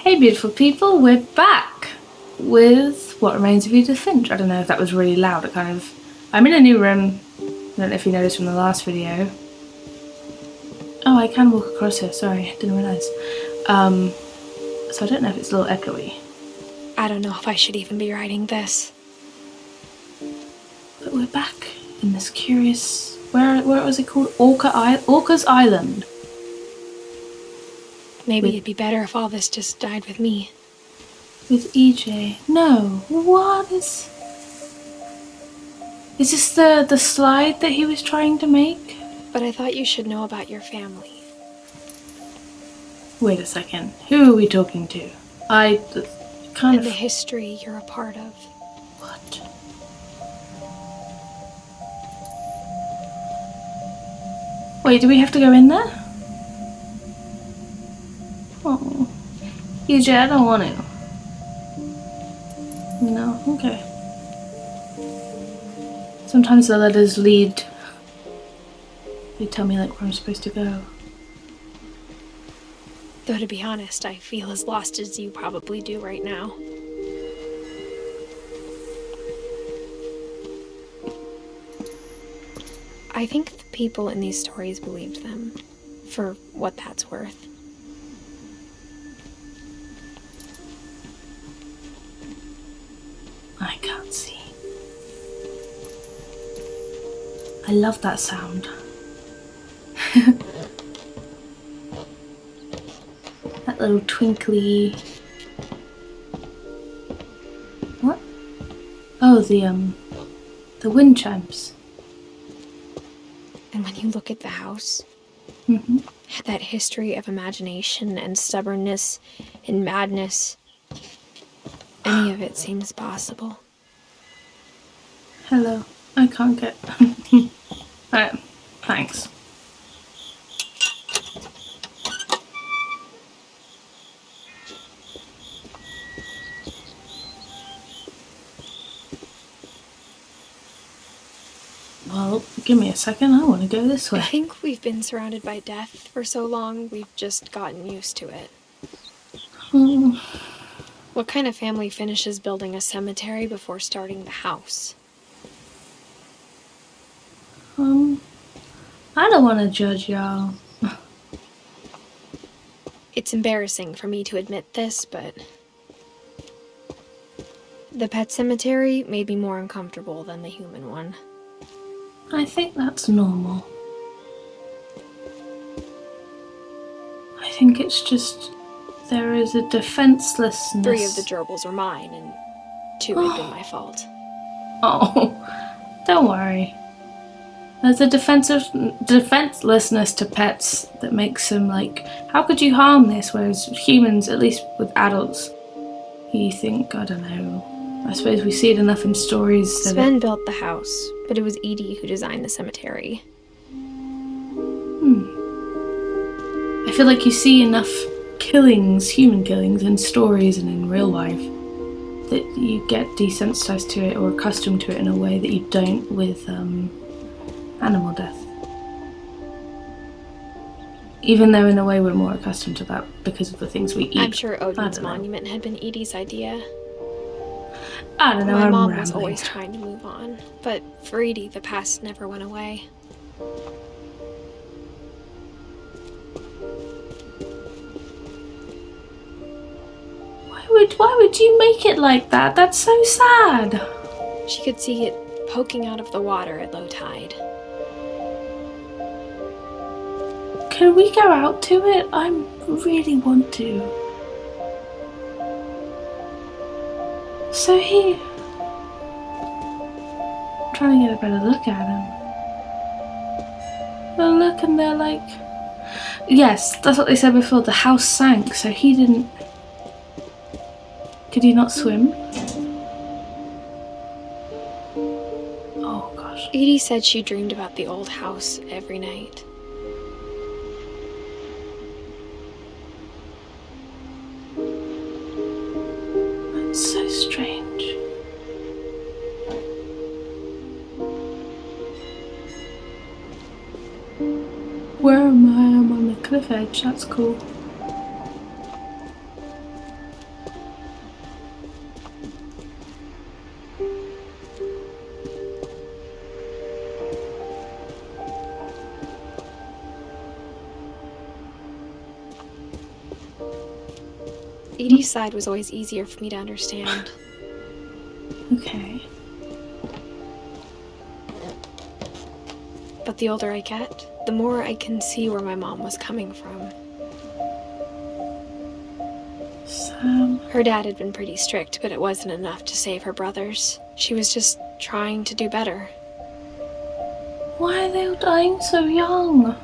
Hey beautiful people, we're back with What Remains of Edith Finch. I don't know if that was really loud, I'm in a new room. I don't know if you noticed from the last video. Oh, I can walk across here, sorry, didn't realise. So I don't know if it's a little echoey. I don't know if I should even be writing this. But we're back in this curious, where was it called? Orca's Island. Maybe it'd be better if all this just died with me. With EJ. No, what is... Is this the slide that he was trying to make? But I thought you should know about your family. Wait a second. Who are we talking to? And the history you're a part of. What? Wait, do we have to go in there? Oh. EJ, I don't want to. No? Okay. Sometimes the letters lead. They tell me like where I'm supposed to go. Though to be honest, I feel as lost as you probably do right now. I think the people in these stories believed them, for what that's worth. I can't see. I love that sound. That little twinkly... What? Oh, the wind chimes. And when you look at the house, Mm-hmm. that history of imagination and stubbornness and madness, any of it seems possible. Hello. I can't get... Alright, thanks. Well, give me a second, I want to go this way. I think we've been surrounded by death for so long, we've just gotten used to it. What kind of family finishes building a cemetery before starting the house? I don't want to judge y'all. It's embarrassing for me to admit this, but the pet cemetery made me more uncomfortable than the human one. I think that's normal. I think it's just... there is a defenselessness. 3 of the gerbils were mine, and 2 had been my fault. Oh, don't worry. There's a defenselessness to pets that makes them like, how could you harm this? Whereas humans, at least with adults, you think, I don't know. I suppose we see it enough in stories. Sven built the house, but it was Edie who designed the cemetery. I feel like you see enough killings, human killings, in stories and in real life that you get desensitized to it or accustomed to it in a way that you don't with animal death. Even though in a way we're more accustomed to that because of the things we eat. I'm sure Odin's monument had been Edie's idea. I don't know, My I'm mom rambling. was always trying to move on, but for Edie, the past never went away. Why would you make it like that? That's so sad. She could see it poking out of the water at low tide. Can we go out to it? I really want to. So I'm trying to get a better look at him. Well, look, and they're like... Yes, that's what they said before. The house sank, so he didn't... Could he not swim? Oh, gosh. Edie said she dreamed about the old house every night. That's so strange. Where am I? I'm on the cliff edge. That's cool. Edie's side was always easier for me to understand. Okay. But the older I get, the more I can see where my mom was coming from. Sam. Her dad had been pretty strict, but it wasn't enough to save her brothers. She was just trying to do better. Why are they all dying so young?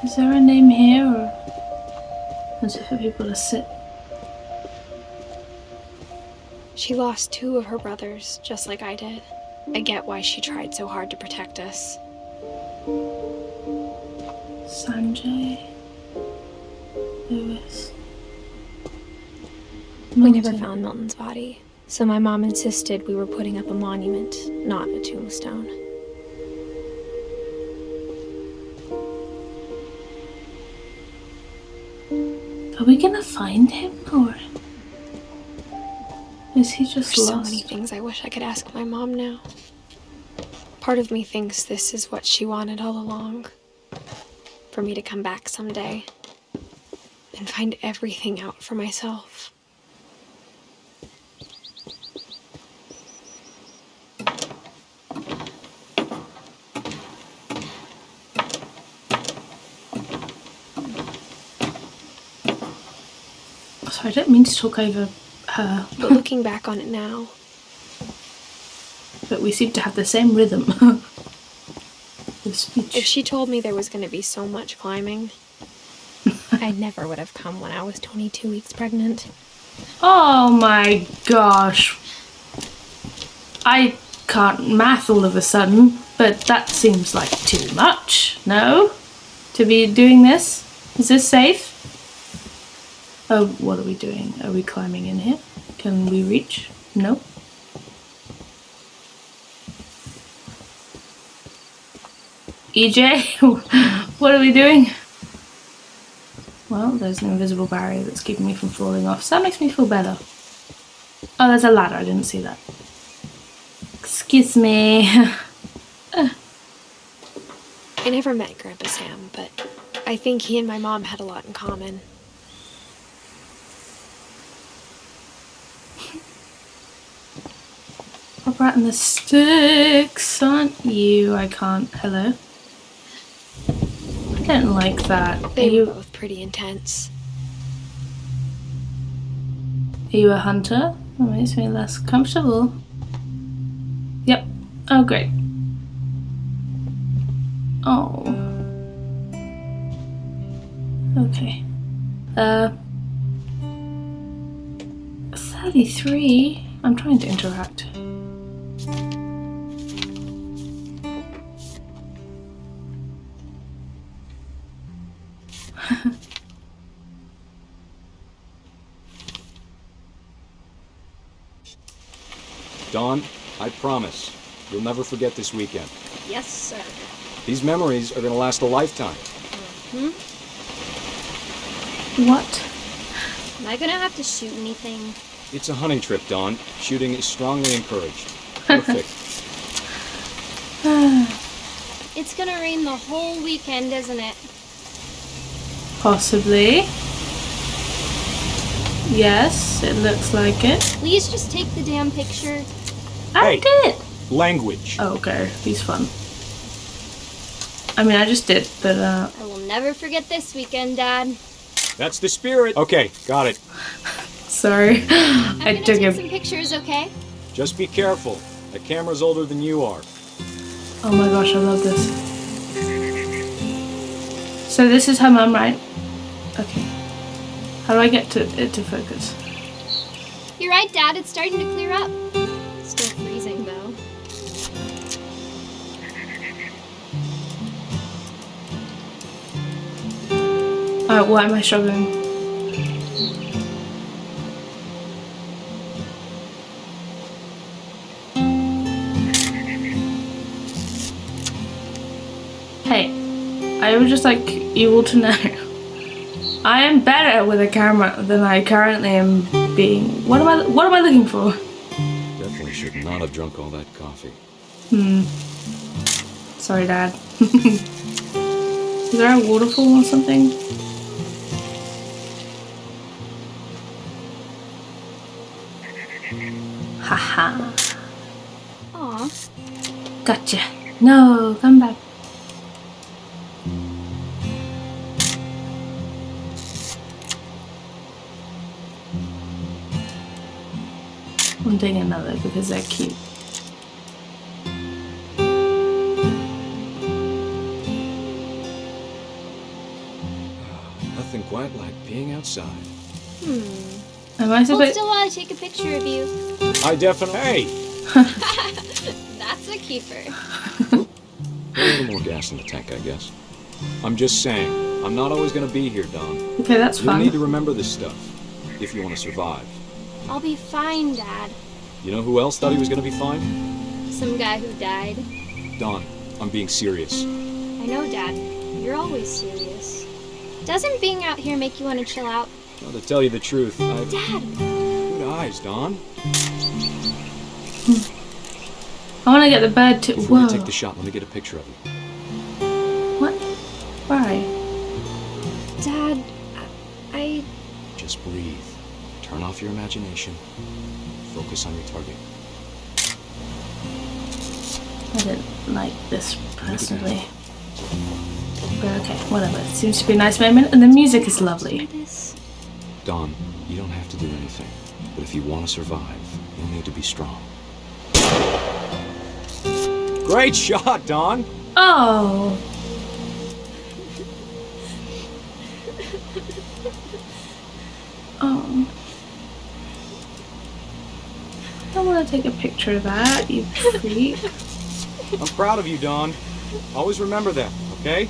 Is there a name here, or is it for people to sit? She lost 2 of her brothers, just like I did. I get why she tried so hard to protect us. Sanjay. Lewis. We never found Milton's body, so my mom insisted we were putting up a monument, not a tombstone. Are we gonna find him, or is he just There's lost? so many things I wish I could ask my mom now. Part of me thinks this is what she wanted all along. For me to come back someday and find everything out for myself. Sorry, I don't mean to talk over her, But looking back on it now, but we seem to have the same rhythm of speech. if she told me there was going to be so much climbing, I never would have come when I was 22 weeks pregnant. Oh my gosh. I can't math all of a sudden, but that seems like too much, no? To be doing this? Is this safe? Oh, what are we doing? Are we climbing in here? Can we reach? No. EJ, what are we doing? Well, there's an invisible barrier that's keeping me from falling off, so that makes me feel better. Oh, there's a ladder, I didn't see that. Excuse me. I never met Grandpa Sam, but I think he and my mom had a lot in common. Pop right in the sticks, aren't you? I can't. Hello? I don't like that. They were both pretty intense. Are you a hunter? That makes me less comfortable. Yep. Oh, great. Oh. Okay. 33? I'm trying to interact. Dawn, I promise, you'll never forget this weekend. Yes, sir. These memories are gonna last a lifetime. What? Am I gonna have to shoot anything? It's a hunting trip, Dawn. Shooting is strongly encouraged. Perfect. It's gonna rain the whole weekend, isn't it? Possibly. Yes, it looks like it. Please just take the damn picture. I Hey. did. Language. Oh, okay. He's fun. I mean, I just did, but I will never forget this weekend, Dad. That's the spirit. Okay, got it. sorry. I'm I gonna took take it. some pictures, okay? Just be careful. The camera's older than you are. Oh my gosh, I love this. So this is her mum, right? Okay. How do I get it to focus? You're right, Dad. It's starting to clear up. Still freezing, though. Why am I struggling? Hey, I would just like you all to know I am better with a camera than I currently am being. What am I looking for? Definitely should not have drunk all that coffee. Sorry, Dad. Is there a waterfall or something? Haha. Aw. Gotcha. No, come back. I'm doing another because they're cute. Nothing quite like being outside. Am I We'll supposed? still want to take a picture of you. I definitely. Hey! That's a keeper. A little more gas in the tank, I guess. I'm just saying, I'm not always gonna be here, Don. Okay, that's You'll need to fun. remember this stuff, if you want to survive. I'll be fine, Dad. You know who else thought he was gonna be fine? Some guy who died. Don, I'm being serious. I know, Dad. You're always serious. Doesn't being out here make you want to chill out? Well, to tell you the truth, I've... Dad! Good eyes, Don. I want to get the bird to. Before Whoa. you take the shot, let me get a picture of you. What? Why? Dad, I... Just breathe. Turn off your imagination. Focus on your target. I didn't like this personally. But okay, whatever. It seems to be a nice moment, and the music is lovely. This? Don, you don't have to do anything. But if you want to survive, you'll need to be strong. Great shot, Don! Oh. Oh. I don't want to take a picture of that, you freak. I'm proud of you, Don. Always remember that, okay?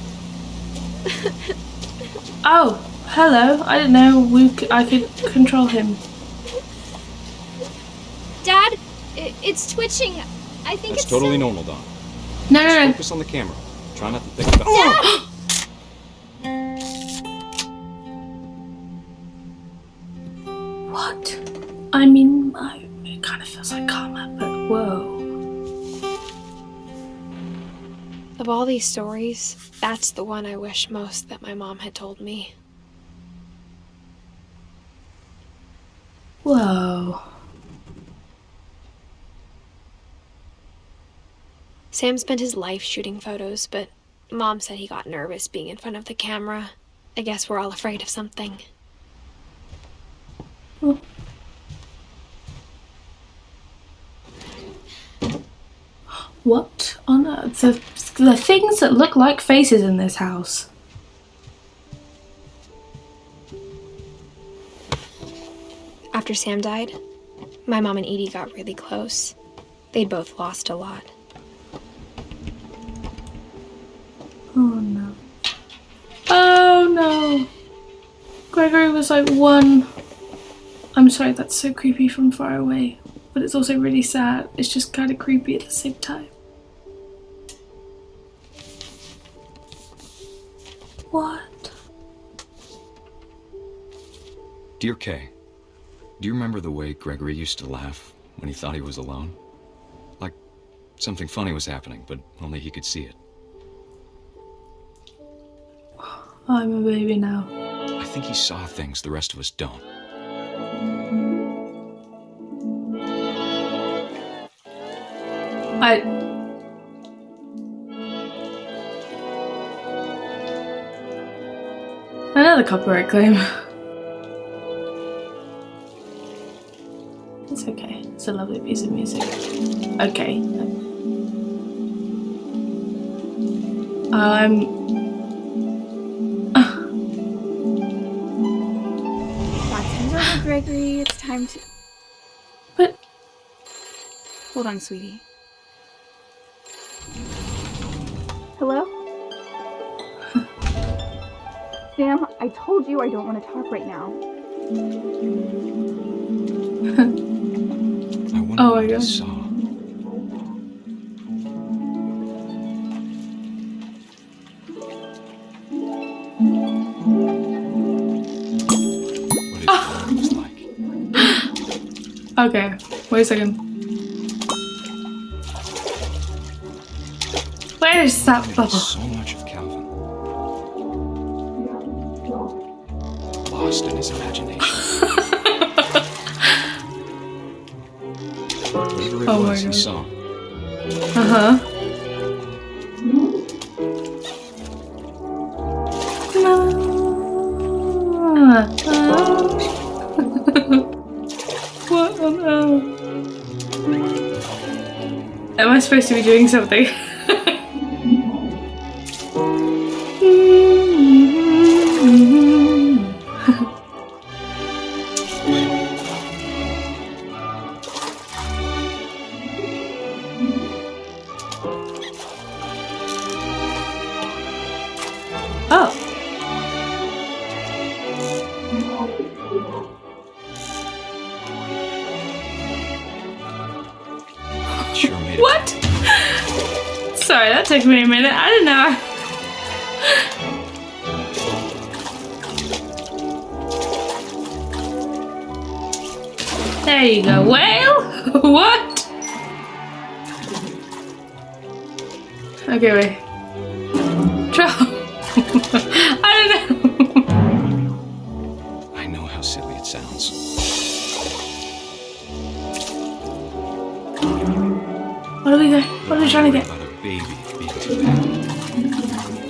Oh, hello. I didn't know I could control him. Dad, it's twitching. I think That's it's totally so- normal, Don. No, no, no. Focus on the camera. Try not to think about... What? I mean, it kind of feels like karma, but whoa. Of all these stories, that's the one I wish most that my mom had told me. Whoa. Sam spent his life shooting photos, but Mom said he got nervous being in front of the camera. I guess we're all afraid of something. Oh. What on earth? The things that look like faces in this house. After Sam died, my mom and Edie got really close. They'd both lost a lot. Oh no. Oh no. Gregory was like one. I'm sorry, that's so creepy from far away. But it's also really sad. It's just kind of creepy at the same time. What? Dear Kay, do you remember the way Gregory used to laugh when he thought he was alone? Like something funny was happening, but only he could see it. I'm a baby now. I think he saw things the rest of us don't. Another copyright claim. It's okay. It's a lovely piece of music. Okay. That time's over, Gregory. It's time to... But Hold on, sweetie. Hello? Sam, I told you I don't want to talk right now. I wonder Oh my what he God. saw. What his brain was like. okay. Wait a second. Where is that He knows bubble? so much of Calvin. Lost in his imagination. whatever it Oh my was he God. saw. Uh-huh. What on earth? Am I supposed to be doing something? Oh. Sure made it. What? Sorry, that took me a minute. I didn't know. There you go. Whale? What? Okay, wait. I don't know. I know how silly it sounds. What are we going? What are we trying to get? About a baby being too happy.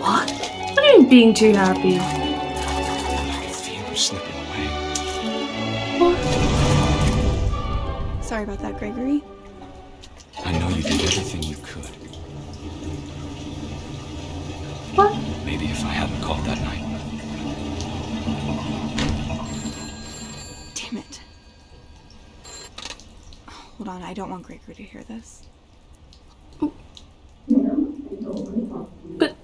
What? What do you mean being too happy? I could feel him slipping away. What? Sorry about that, Gregory. I know you did everything you could. What? Maybe if I hadn't called that night. Damn it. Hold on, I don't want Gregory to hear this. But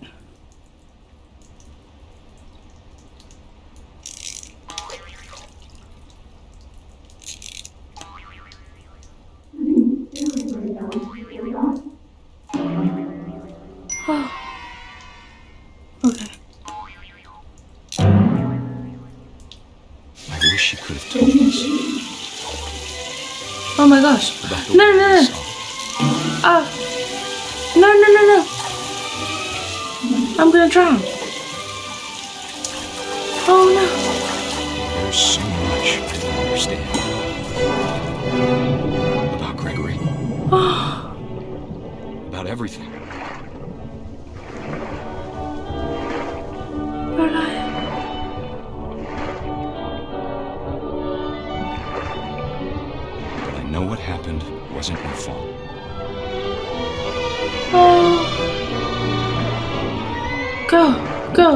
oh. Okay. I wish she could have told us Oh my gosh. about the No, way no, we no. saw. Oh. No, no, no, no. I'm gonna drown. Oh no. There's so much I don't understand about Gregory, Oh. about everything. We're alive. But I know what happened wasn't your fault. Oh. Go. Go.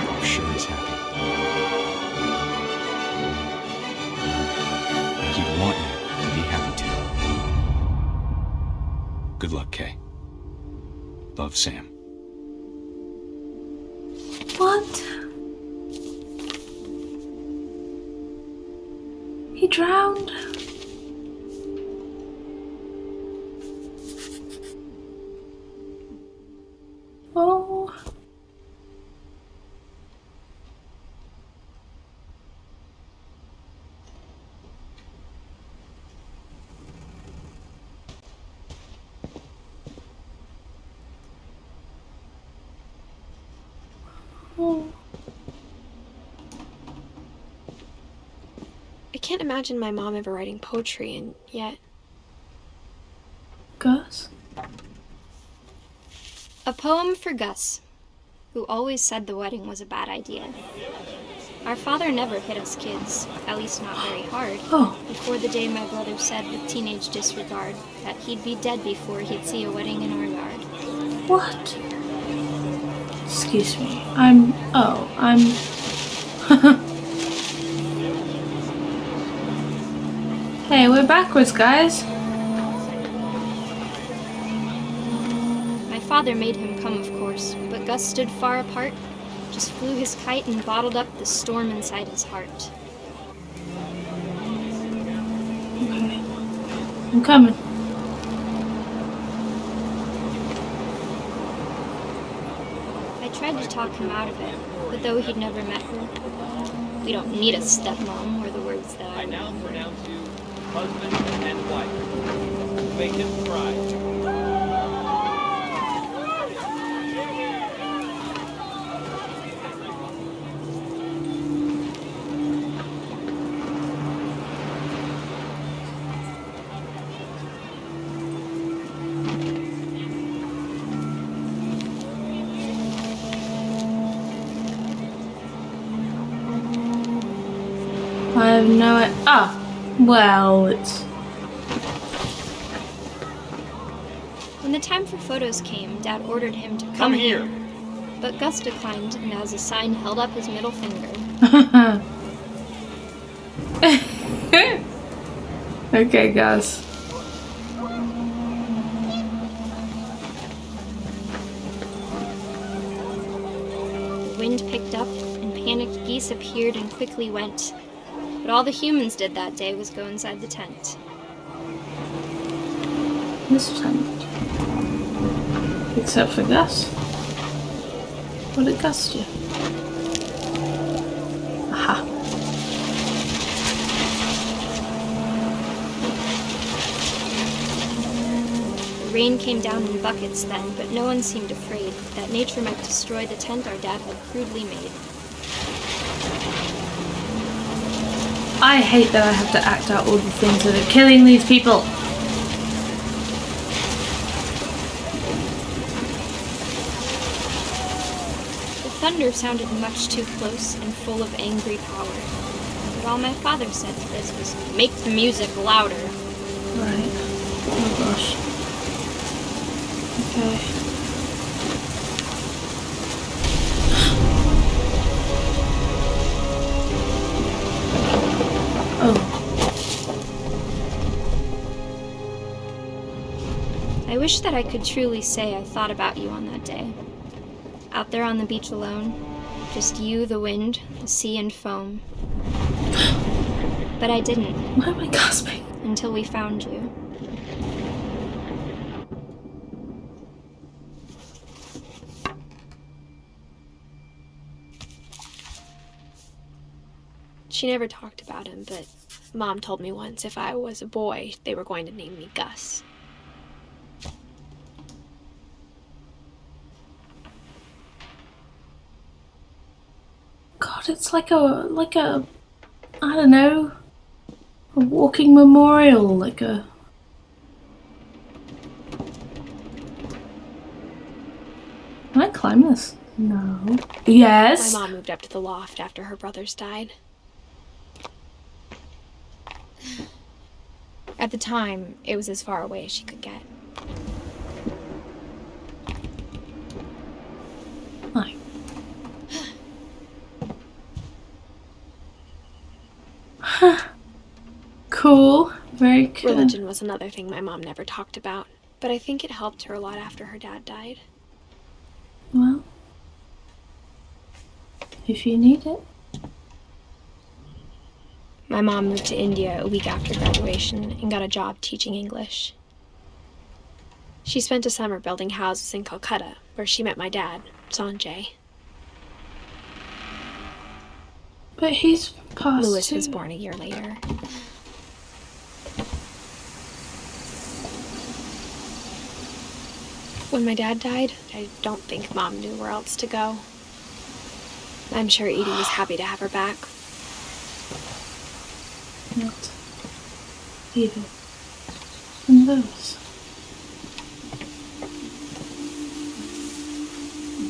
I'm sure he's happy. He'd want you to be happy too. Good luck, Kay. Love, Sam. What? He drowned? Oh. Oh. I can't imagine my mom ever writing poetry, and yet Gus? A poem for Gus, who always said the wedding was a bad idea. Our father never hit us kids, at least not very hard, Oh. before the day my brother said with teenage disregard that he'd be dead before he'd see a wedding in our yard. What? Excuse me. I'm. Hey, we're backwards, guys. My father made him come, of course, but Gus stood far apart, just flew his kite and bottled up the storm inside his heart. Okay. I'm coming. I tried to talk him out of it, but though he'd never met her, we don't need a stepmom, were the words that I now pronounce you husband and wife. Make him cry. I have no idea. Ah, well, it's... When the time for photos came, Dad ordered him to Come here. But Gus declined and as a sign held up his middle finger. Okay, Gus. The wind picked up and panicked geese appeared and quickly went. But all the humans did that day was go inside the tent. This tent. Except for Gus. What did Gus do? Aha. The rain came down in buckets then, but no one seemed afraid that nature might destroy the tent our dad had crudely made. I hate that I have to act out all the things that are killing these people. The thunder sounded much too close and full of angry power. But all my father said to this was, "Make the music louder." Right. Oh gosh. Okay. Oh. I wish that I could truly say I thought about you on that day. Out there on the beach alone, just you, the wind, the sea, and foam. But I didn't. Why am I gasping? Until we found you. She never talked about him, but Mom told me once if I was a boy, they were going to name me Gus. God, it's like a, I don't know, a walking memorial, like a... Can I climb this? No. Yes. My mom moved up to the loft after her brothers died. At the time, it was as far away as she could get. Hi. Cool. Very cool. Religion was another thing my mom never talked about, but I think it helped her a lot after her dad died. Well, if you need it. My mom moved to India a week after graduation and got a job teaching English. She spent a summer building houses in Calcutta, where she met my dad, Sanjay. But he's passed Louis too. was born a year later. When my dad died, I don't think Mom knew where else to go. I'm sure Edie was happy to have her back. Not even. And those.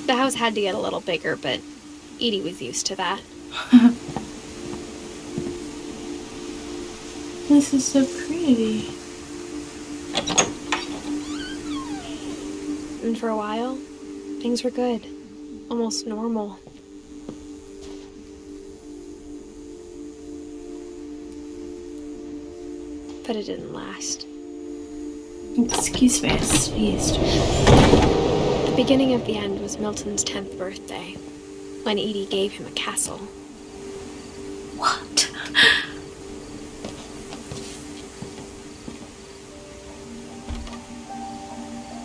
The house had to get a little bigger, but Edie was used to that. This is so pretty. And for a while, things were good. Almost normal. But it didn't last. Excuse me, I sneezed. The beginning of the end was Milton's 10th birthday, when Edie gave him a castle. What?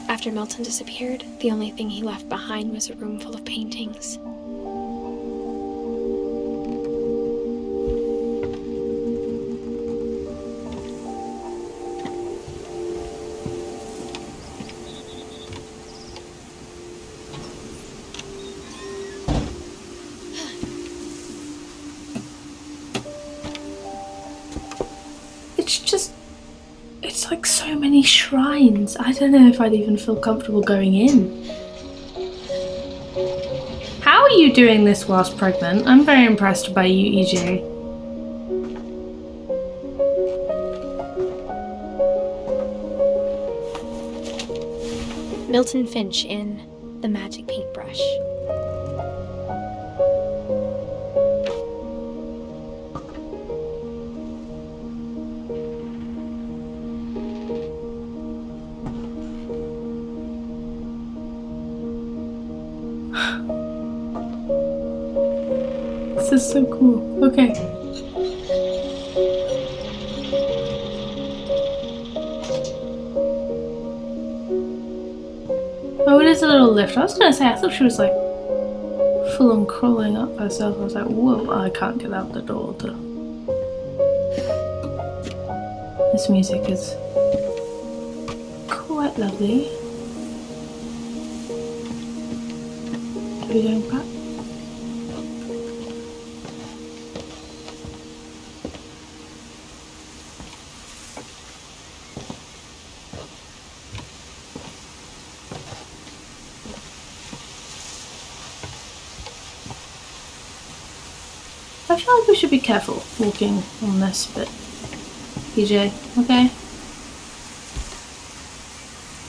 After Milton disappeared, the only thing he left behind was a room full of paintings. It's like so many shrines. I don't know if I'd even feel comfortable going in. How are you doing this whilst pregnant? I'm very impressed by you, EJ. Milton Finch in The Magic Paintbrush. This is so cool. Okay. Oh, it is a little lift. I was gonna say, I thought she was like full on crawling up herself. I was like, whoa, I can't get out the door. This music is quite lovely. Are we going back? I feel like we should be careful walking on this bit. PJ, okay?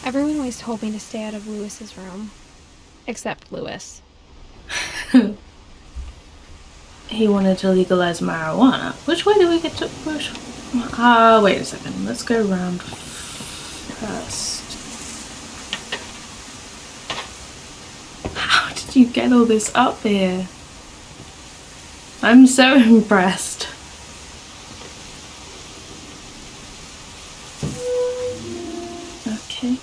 Everyone always told me to stay out of Lewis's room. Except Lewis. He wanted to legalize marijuana. Which way do we get to push? Wait a second. Let's go around first. How did you get all this up here? I'm so impressed. Okay.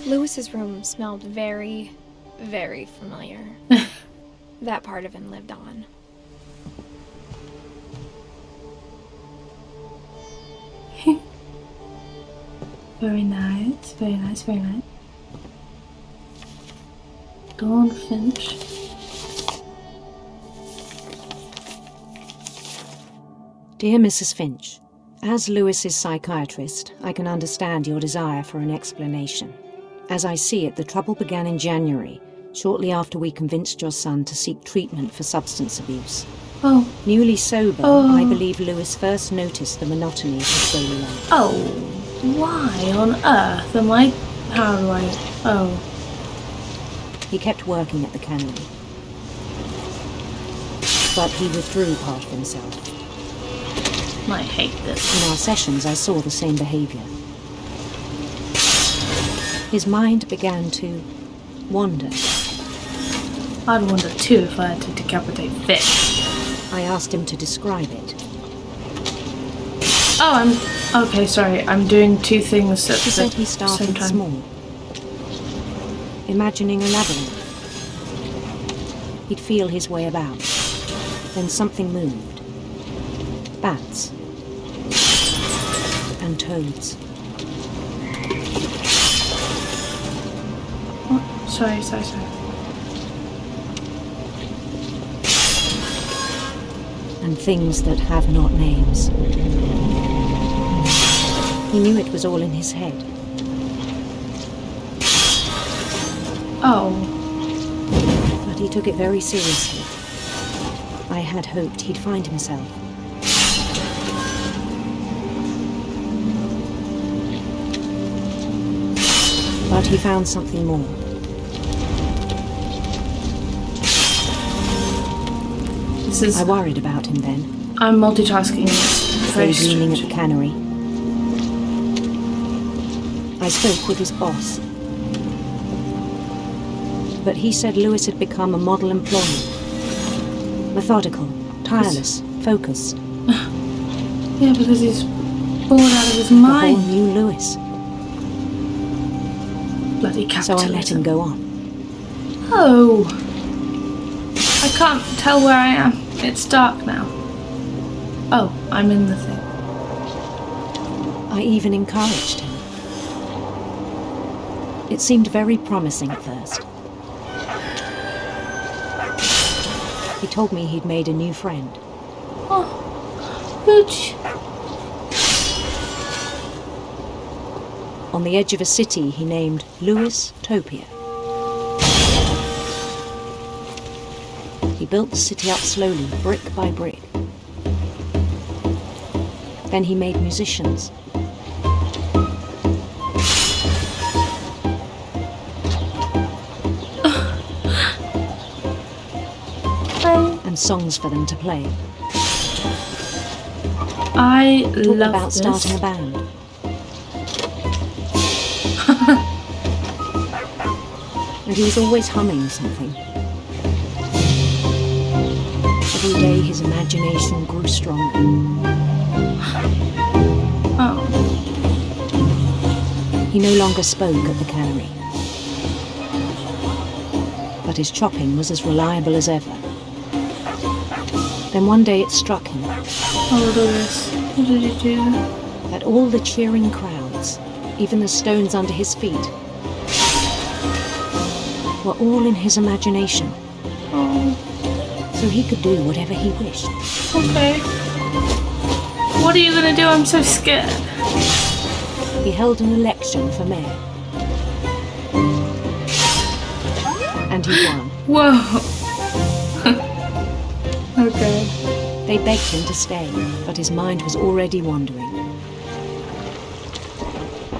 Lewis's room smelled very, very familiar. That part of him lived on. Very nice, very nice, very nice. Dawn Finch. Dear Mrs. Finch, as Lewis's psychiatrist, I can understand your desire for an explanation. As I see it, the trouble began in January, shortly after we convinced your son to seek treatment for substance abuse. Oh. Newly sober, Oh. I believe Lewis first noticed the monotony of his daily life. Oh. Why on earth am I... How do I... Oh. He kept working at the cannery. But he withdrew part of himself. I hate this. In our sessions, I saw the same behaviour. His mind began to wander. I'd wander too if I had to decapitate fish. I asked him to describe it. Oh, okay, sorry. I'm doing two things at He the said he same started time. small, imagining a labyrinth. He'd feel his way about. Then something moved. Bats. And toads. Oh, sorry. And things that have not names. He knew it was all in his head. Oh. But he took it very seriously. I had hoped he'd find himself. But he found something more. This is... I worried about him then. I'm multitasking. It's very Stayed leaning at strange. the cannery. I spoke with his boss. But he said Lewis had become a model employee. Methodical, tireless, focused. Yeah, because he's bored out of his The whole mind. new Lewis. Bloody So capitalism. I let him go on. Oh. I can't tell where I am. It's dark now. Oh, I'm in the thing. I even encouraged him. It seemed very promising at first. He told me he'd made a new friend. Oh, good. On the edge of a city he named Lewis Topia. He built the city up slowly, brick by brick. Then he made musicians. And songs for them to play. I Talked love about this. starting a band. And he was always humming something. Every day his imagination grew stronger. Oh. He no longer spoke at the cannery. But his chopping was as reliable as ever. Then one day it struck him Oh, Lewis. What did you do? that all the cheering crowds, even the stones under his feet, were all in his imagination, Oh, so he could do whatever he wished. okay. What are you gonna do? I'm so scared. He held an election for mayor. And he won. Whoa. Okay. They begged him to stay, but his mind was already wandering.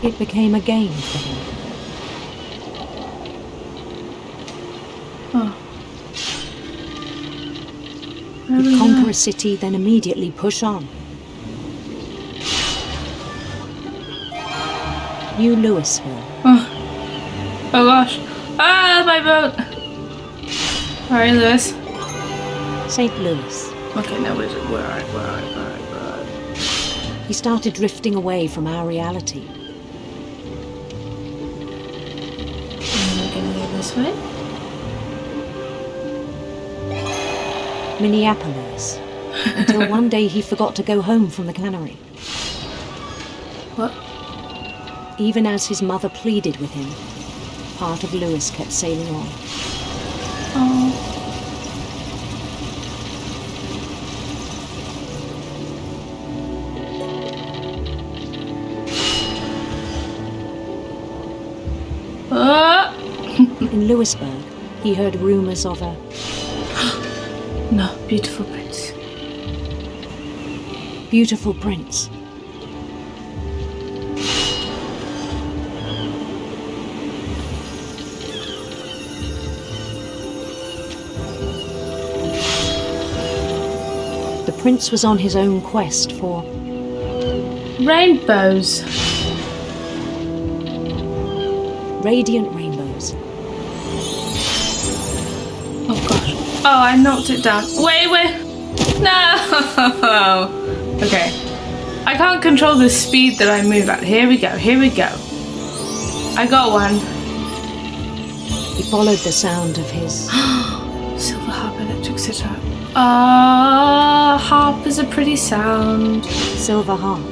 It became a game for him. Oh. He'd conquer a city, then immediately push on. New Louisville. Oh gosh. Ah, my boat. Alright, Lewis. St. Louis. Okay, no, we're alright. He started drifting away from our reality. And we're gonna go this way. Minneapolis. Until one day he forgot to go home from the cannery. What? Even as his mother pleaded with him, part of Lewis kept sailing on. Oh. In Louisburg, he heard rumors of a No, beautiful prince. beautiful prince. The prince was on his own quest for Rainbows. radiant rainbows. Oh gosh. Oh, I knocked it down. Wait. No. Okay. I can't control the speed that I move at. Here we go. I got one. He followed the sound of his Silver harp, electric sitar. Harp is a pretty sound. silver harp.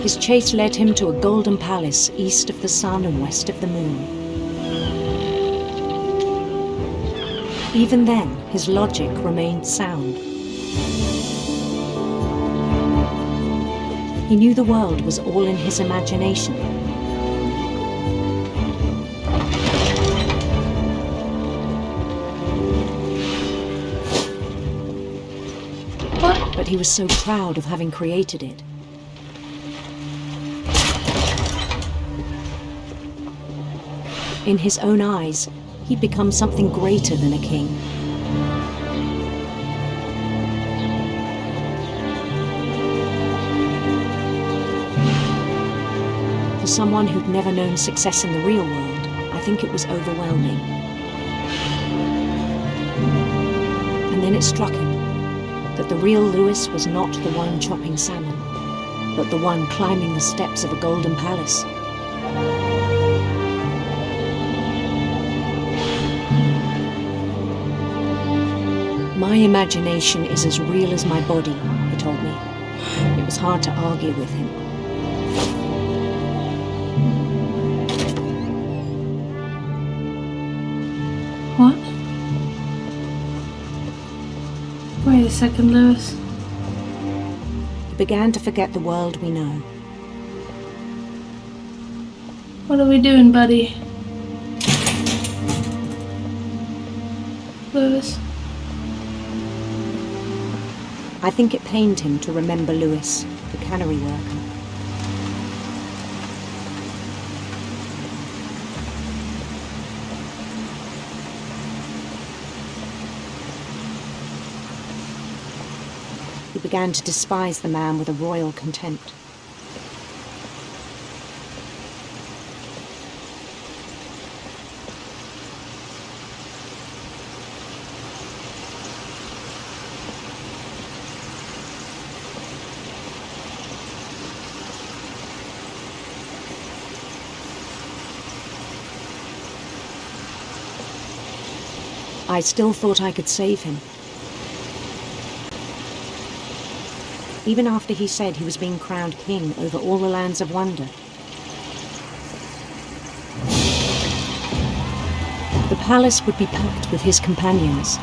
His chase led him to a golden palace east of the sun and west of the moon. Even then, his logic remained sound. He knew the world was all in his imagination. What? But he was so proud of having created it. In his own eyes, he'd become something greater than a king. For someone who'd never known success in the real world, I think it was overwhelming. And then it struck him that the real Lewis was not the one chopping salmon, but the one climbing the steps of a golden palace. My imagination is as real as my body, he told me. It was hard to argue with him. What? second, Lewis? He began to forget the world we know. What are we doing, buddy? Lewis? I think it pained him to remember Lewis, the cannery worker. He began to despise the man with a royal contempt. I still thought I could save him. Even after he said he was being crowned king over all the lands of wonder. The palace would be packed with his companions.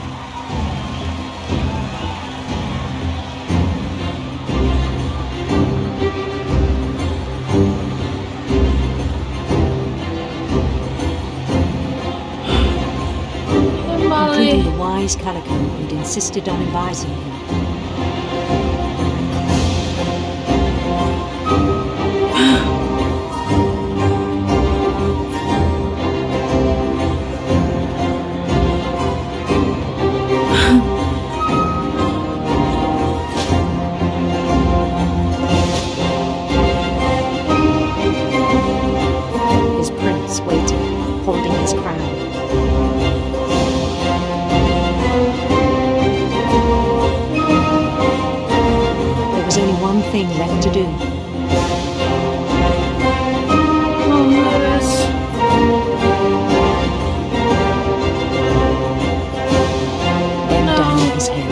Including the wise Calico who'd insisted on advising him. His prince waited, holding his crown. There was only one thing left to do. Oh, Lewis. Bend down his head.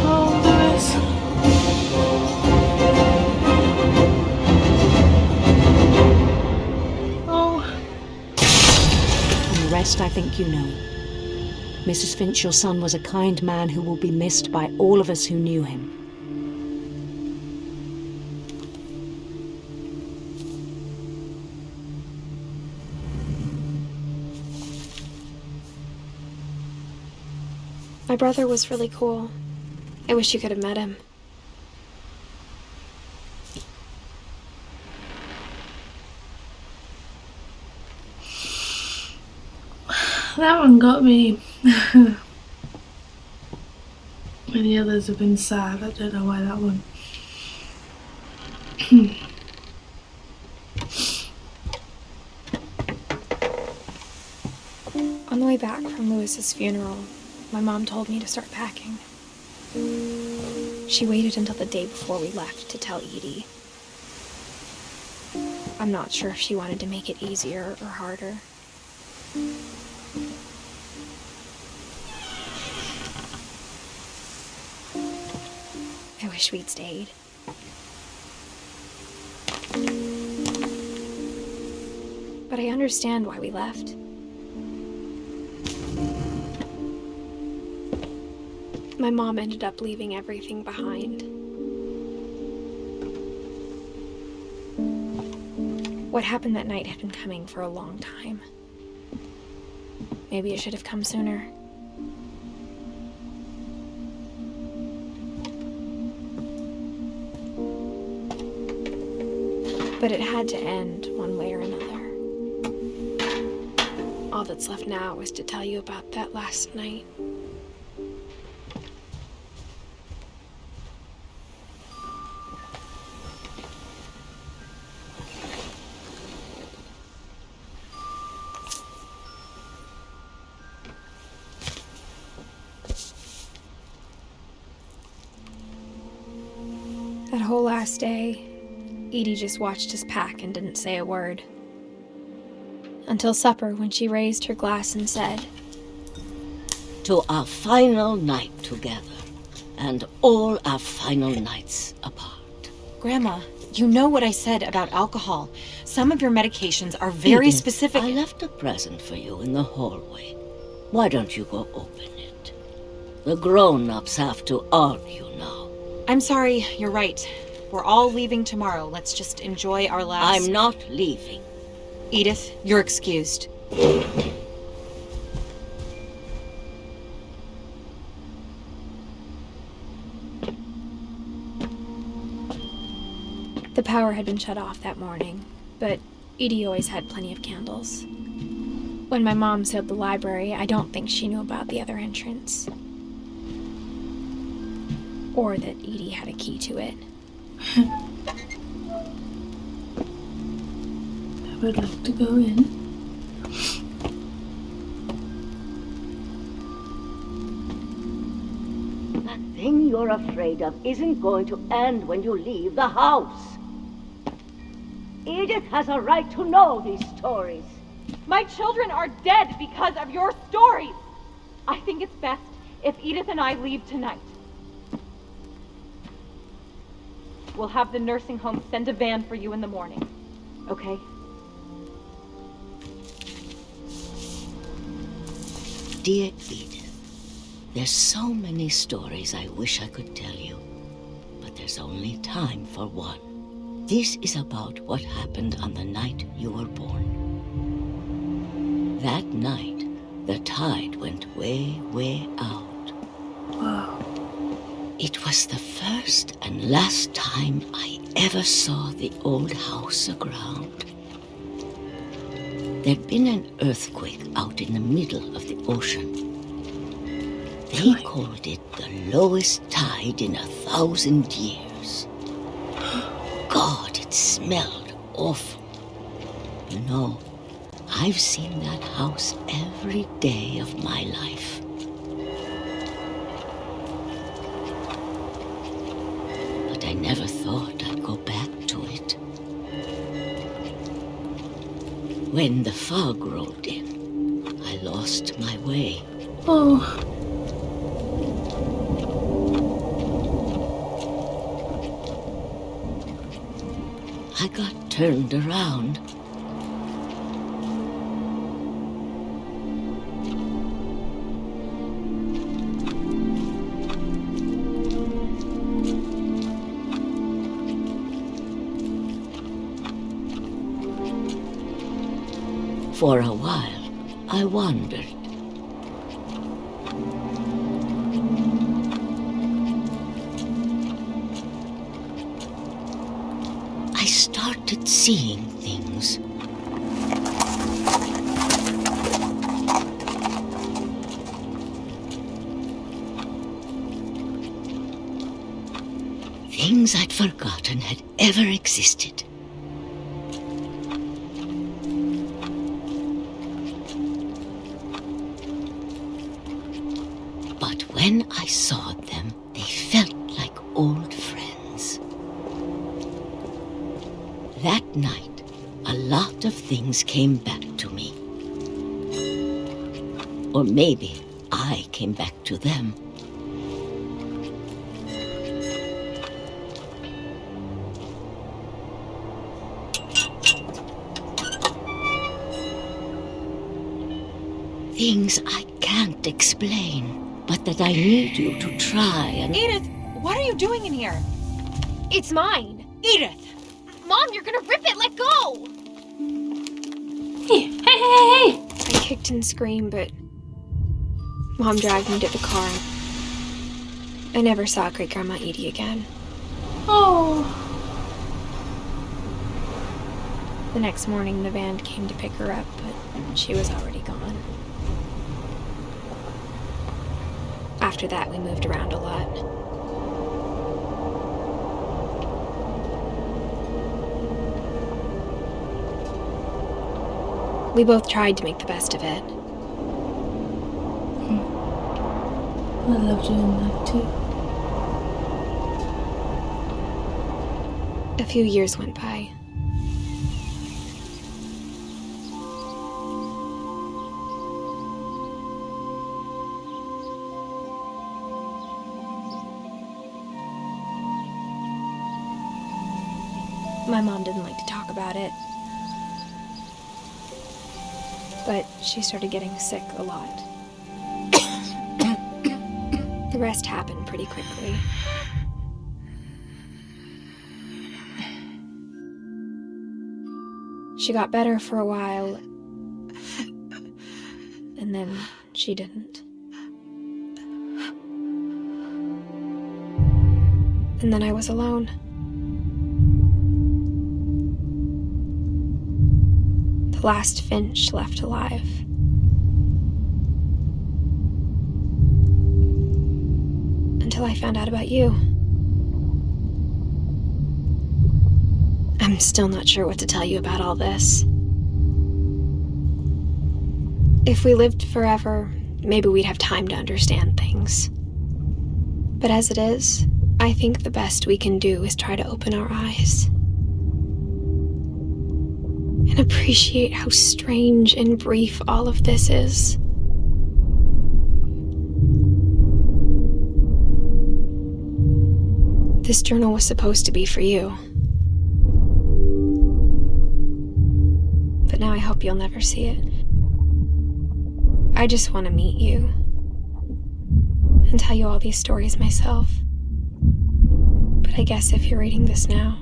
Oh, Lewis. Oh. And the rest I think you know. Mrs. Finch, your son was a kind man who will be missed by all of us who knew him. My brother was really cool. I wish you could have met him. That one got me. Many others have been sad. I don't know why that one. On the way back from Lewis's funeral, my mom told me to start packing. She waited until the day before we left to tell Edie. I'm not sure if she wanted to make it easier or harder. I wish we'd stayed. But I understand why we left. My mom ended up leaving everything behind. What happened that night had been coming for a long time. Maybe it should have come sooner. But it had to end one way or another. All that's left now is to tell you about that last night. That whole last day, Edie just watched us pack and didn't say a word. Until supper, when she raised her glass and said, "To our final night together, and all our final nights apart." Grandma, you know what I said about alcohol. Some of your medications are very Edith, specific. I left a present for you in the hallway. Why don't you go open it? The grown-ups have to argue now. I'm sorry, you're right. We're all leaving tomorrow. Let's just enjoy our last... I'm not leaving. Edith, you're excused. The power had been shut off that morning, but Edie always had plenty of candles. When my mom sealed the library, I don't think she knew about the other entrance. Or that Edie had a key to it. I would like to go in. That thing you're afraid of isn't going to end when you leave the house. Edith has a right to know these stories. My children are dead because of your stories. I think it's best if Edith and I leave tonight. We'll have the nursing home send a van for you in the morning, okay? Dear Edith, there's so many stories I wish I could tell you, but there's only time for one. This is about what happened on the night you were born. That night, the tide went way, way out. Wow. It was the first and last time I ever saw the old house aground. There'd been an earthquake out in the middle of the ocean. They called it the lowest tide in 1,000 years. God, it smelled awful. You know, I've seen that house every day of my life. But I never thought I'd go back to it. When the fog rolled in, I lost my way. Oh. I got turned around. For a while, I wandered. I started seeing things. Things I'd forgotten had ever existed. But when I saw them, they felt like old friends. That night, a lot of things came back to me. Or maybe I came back to them. Things I can't explain. But that I need you to try and... Edith, what are you doing in here? It's mine! Edith! Mom, you're gonna rip it! Let go! Hey, hey, hey, hey! I kicked and screamed, but Mom dragged me to the car. I never saw Great-Grandma Edie again. Oh. The next morning, the van came to pick her up, but she was already gone. After that, we moved around a lot. We both tried to make the best of it. I love doing that too. A few years went by. My mom didn't like to talk about it. But she started getting sick a lot. The rest happened pretty quickly. She got better for a while, and then she didn't. And then I was alone. The last Finch left alive. Until I found out about you. I'm still not sure what to tell you about all this. If we lived forever, maybe we'd have time to understand things. But as it is, I think the best we can do is try to open our eyes. And appreciate how strange and brief all of this is. This journal was supposed to be for you. But now I hope you'll never see it. I just want to meet you and tell you all these stories myself. But I guess if you're reading this now,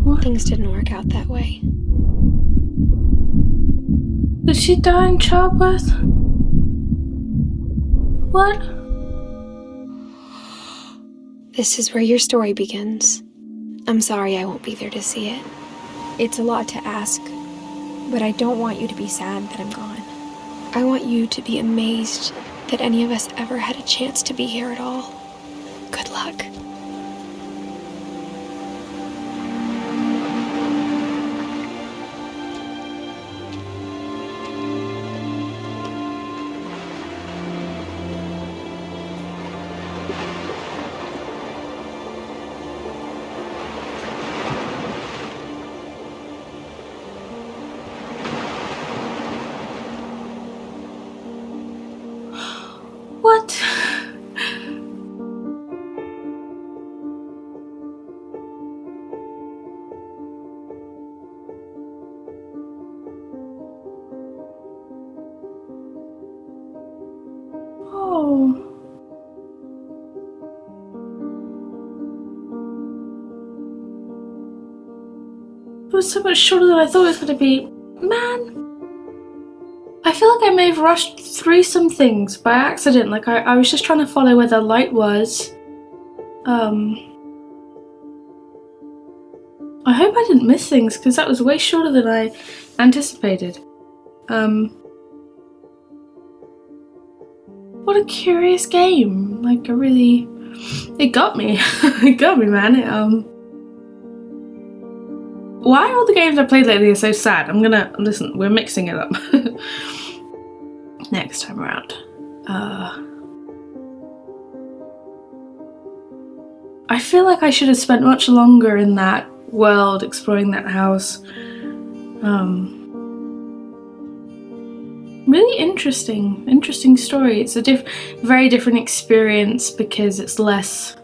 What? things didn't work out that way. Did she die in childbirth? What? This is where your story begins. I'm sorry I won't be there to see it. It's a lot to ask, but I don't want you to be sad that I'm gone. I want you to be amazed that any of us ever had a chance to be here at all. Good luck. What? Oh. It was so much shorter than I thought it was going to be. Man. I feel like I may have rushed through some things by accident. Like I was just trying to follow where the light was. I hope I didn't miss things because that was way shorter than I anticipated. What a curious game. Like it got me. It got me, man. Why all the games I played lately are so sad? Listen, we're mixing it up. Next time around. I feel like I should have spent much longer in that world, exploring that house. Really interesting story. It's a very different experience because it's less.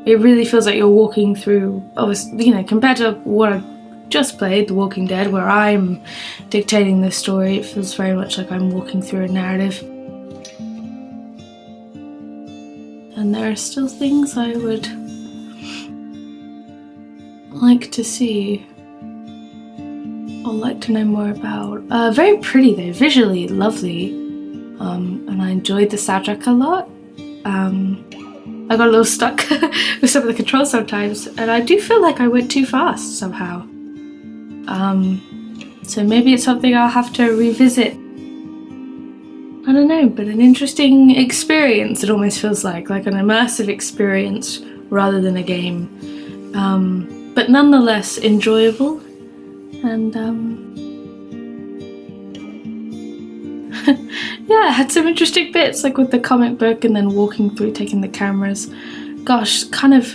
It really feels like you're walking through, obviously, compared to what I just played, The Walking Dead, where I'm dictating this story. It feels very much like I'm walking through a narrative. And there are still things I would like to see or like to know more about. Very pretty though, visually lovely. And I enjoyed the soundtrack a lot. I got a little stuck with some of the controls sometimes, and I do feel like I went too fast somehow. So maybe it's something I'll have to revisit. I don't know, but an interesting experience, it almost feels like an immersive experience rather than a game. But nonetheless enjoyable, and yeah, it had some interesting bits, like with the comic book and then walking through, taking the cameras. Gosh, kind of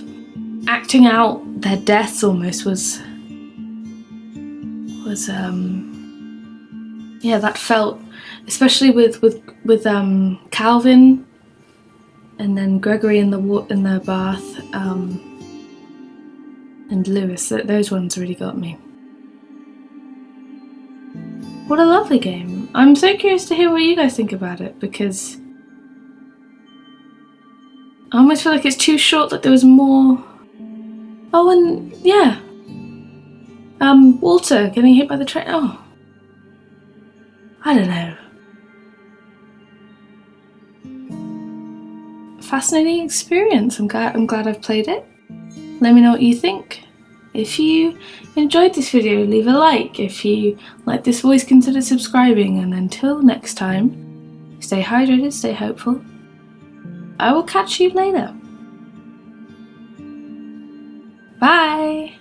acting out their deaths almost was yeah, that felt, especially with Calvin and then Gregory in the bath, and Lewis. Those ones really got me. What a lovely game. I'm so curious to hear what you guys think about it, because I almost feel like it's too short, that there was more. Oh, and yeah. Walter getting hit by the train. Oh. I don't know. Fascinating experience. I'm glad I've played it. Let me know what you think. If you enjoyed this video, leave a like. If you like this voice, consider subscribing. And until next time, stay hydrated, stay hopeful. I will catch you later. Bye!